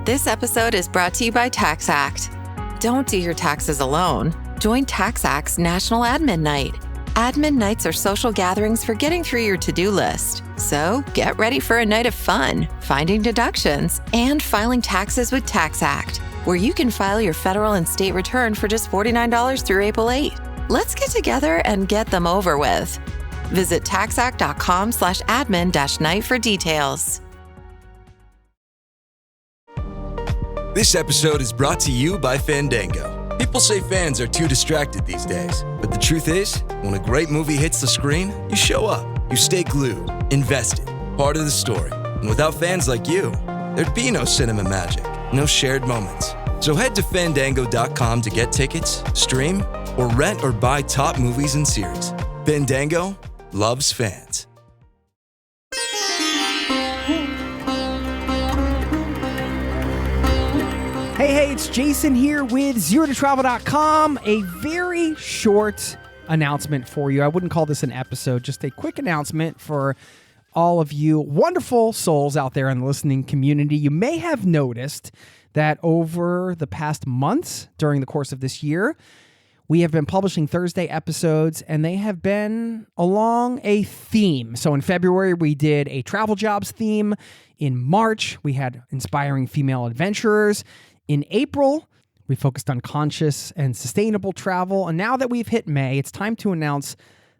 This episode is brought to you by TaxAct. Don't do your taxes alone. Join TaxAct's National Admin Night. Admin nights are social gatherings for getting through your to-do list. So get ready for a night of fun, finding deductions, and filing taxes with TaxAct, where you can file your federal and state return for just $49 through April 8. Let's get together and get them over with. Visit taxact.com/admin-night for details. This episode is brought to you by Fandango. People say fans are too distracted these days, but the truth is, when a great movie hits the screen, you show up, you stay glued, invested, part of the story. And without fans like you, there'd be no cinema magic, no shared moments. So head to Fandango.com to get tickets, stream, or rent or buy top movies and series. Fandango loves fans. Hey, it's Jason here with ZeroToTravel.com. A very short announcement for you. I wouldn't call this an episode, just a quick announcement for all of you wonderful souls out there in the listening community. You may have noticed that over the past months during the course of this year, we have been publishing Thursday episodes, and they have been along a theme. So in February, we did a travel jobs theme. In March, we had inspiring female adventurers. In April, we focused on conscious and sustainable travel. And now that we've hit May, it's time to announce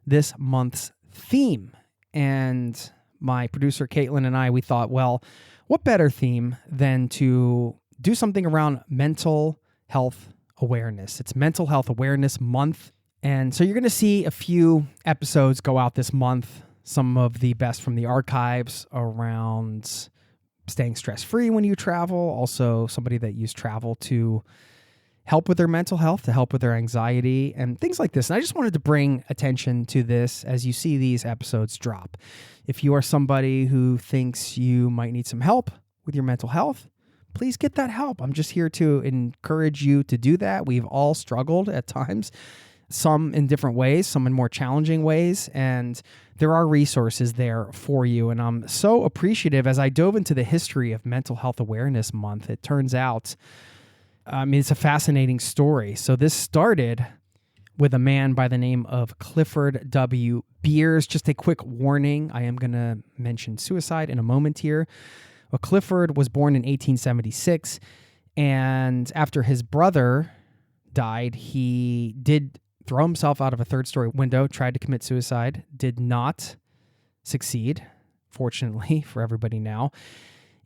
this month's theme. And my producer, Caitlin, and I, we thought, well, what better theme than to do something around mental health awareness? It's Mental Health Awareness Month. And so you're going to see a few episodes go out this month, some of the best from the archives around staying stress-free when you travel. Also, somebody that used travel to help with their mental health, to help with their anxiety, and things like this. And I just wanted to bring attention to this as you see these episodes drop. If you are somebody who thinks you might need some help with your mental health, please get that help. I'm just here to encourage you to do that. We've all struggled at times, some in different ways, some in more challenging ways, and there are resources there for you. And I'm so appreciative as I dove into the history of Mental Health Awareness Month. It turns out, it's a fascinating story. So this started with a man by the name of Clifford W. Beers. Just a quick warning, I am going to mention suicide in a moment here. Well, Clifford was born in 1876, and after his brother died, he did throw himself out of a third-story window, tried to commit suicide, did not succeed, fortunately for everybody now.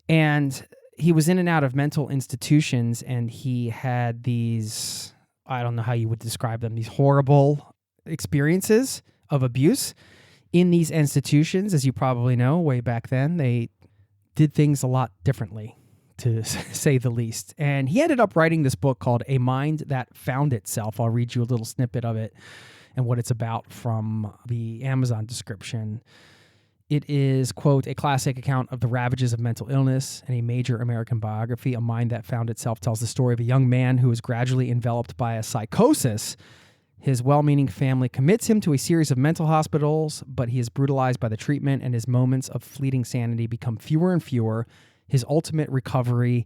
And he was in and out of mental institutions, and he had these, I don't know how you would describe them, these horrible experiences of abuse in these institutions. As you probably know, way back then, they did things a lot differently, to say the least. And he ended up writing this book called A Mind That Found Itself. I'll read you a little snippet of it and what it's about from the Amazon description. It is, quote, a classic account of the ravages of mental illness and a major American biography. A Mind That Found Itself tells the story of a young man who is gradually enveloped by a psychosis. His well-meaning family commits him to a series of mental hospitals, but he is brutalized by the treatment, and his moments of fleeting sanity become fewer and fewer. His ultimate recovery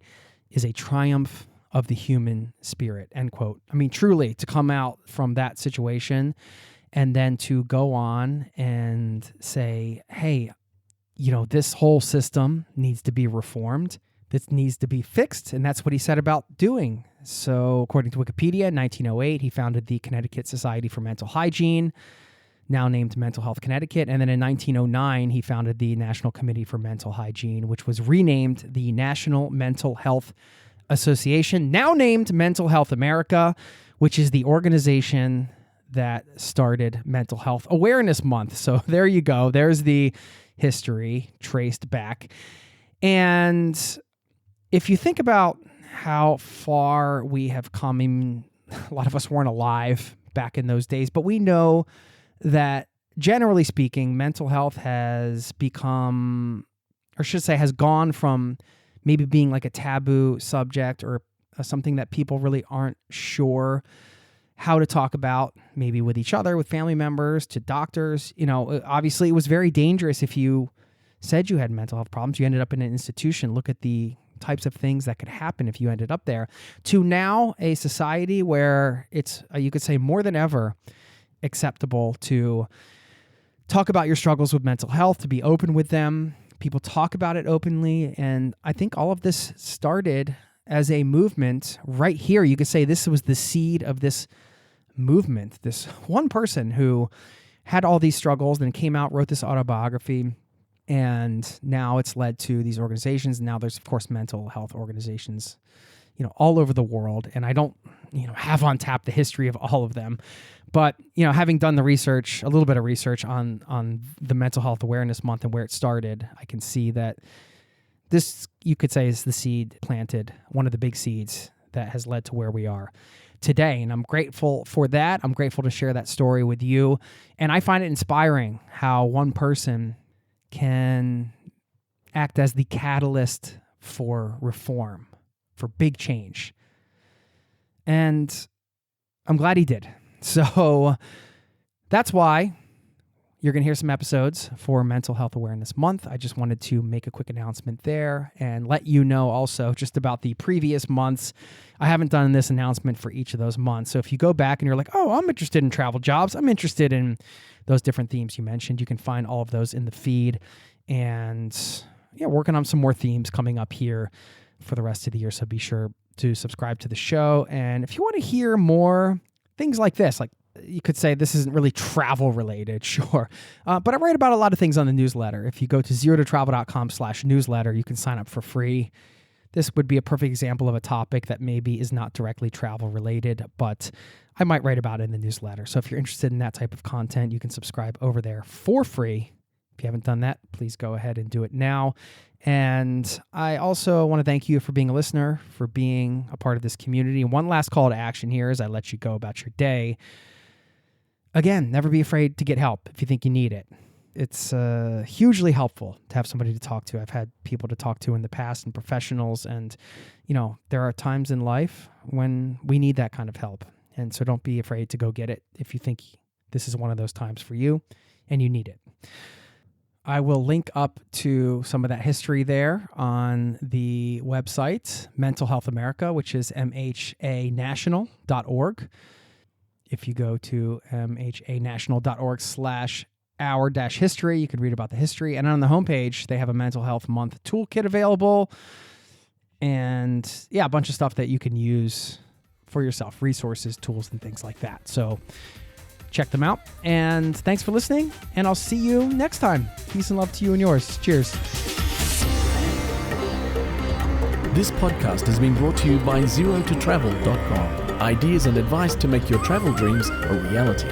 is a triumph of the human spirit, end quote. I mean, truly, to come out from that situation and then to go on and say, hey, this whole system needs to be reformed. This needs to be fixed. And that's what he set about doing. So according to Wikipedia, in 1908, he founded the Connecticut Society for Mental Hygiene, now named Mental Health Connecticut. And then in 1909, he founded the National Committee for Mental Hygiene, which was renamed the National Mental Health Association, now named Mental Health America, which is the organization that started Mental Health Awareness Month. So there you go. There's the history traced back. And if you think about how far we have come, a lot of us weren't alive back in those days, but we know that generally speaking, mental health has become, or should say, has gone from maybe being like a taboo subject or something that people really aren't sure how to talk about, maybe with each other, with family members, to doctors. Obviously it was very dangerous if you said you had mental health problems. You ended up in an institution. Look at the types of things that could happen if you ended up there, to now a society where it's, you could say more than ever, acceptable to talk about your struggles with mental health, to be open with them. People talk about it openly. And I think all of this started as a movement right here. You could say this was the seed of this movement. This one person who had all these struggles, then came out, wrote this autobiography, and now it's led to these organizations. Now there's, of course, mental health organizations, all over the world. And I don't, have on tap the history of all of them. But, having done the research, a little bit of research on the Mental Health Awareness Month and where it started, I can see that this, you could say, is the seed planted, one of the big seeds that has led to where we are today. And I'm grateful for that. I'm grateful to share that story with you. And I find it inspiring how one person can act as the catalyst for reform, for big change. And I'm glad he did. So that's why you're going to hear some episodes for Mental Health Awareness Month. I just wanted to make a quick announcement there and let you know also just about the previous months. I haven't done this announcement for each of those months. So if you go back and you're like, oh, I'm interested in travel jobs, I'm interested in those different themes you mentioned, you can find all of those in the feed. And working on some more themes coming up here for the rest of the year. So be sure to subscribe to the show. And if you want to hear more things like this, like you could say this isn't really travel related, sure. But I write about a lot of things on the newsletter. If you go to zerototravel.com/newsletter, you can sign up for free. This would be a perfect example of a topic that maybe is not directly travel related, but I might write about it in the newsletter. So if you're interested in that type of content, you can subscribe over there for free. If you haven't done that, please go ahead and do it now. And I also want to thank you for being a listener, for being a part of this community. And one last call to action here as I let you go about your day. Again, never be afraid to get help if you think you need it. It's hugely helpful to have somebody to talk to. I've had people to talk to in the past and professionals. And, there are times in life when we need that kind of help. And so don't be afraid to go get it if you think this is one of those times for you and you need it. I will link up to some of that history there on the website, Mental Health America, which is mhanational.org. If you go to mhanational.org/our-history, you can read about the history. And on the homepage, they have a Mental Health Month toolkit available. And a bunch of stuff that you can use for yourself, resources, tools, and things like that. So check them out. And thanks for listening. And I'll see you next time. Peace and love to you and yours. Cheers. This podcast has been brought to you by zerototravel.com. Ideas and advice to make your travel dreams a reality.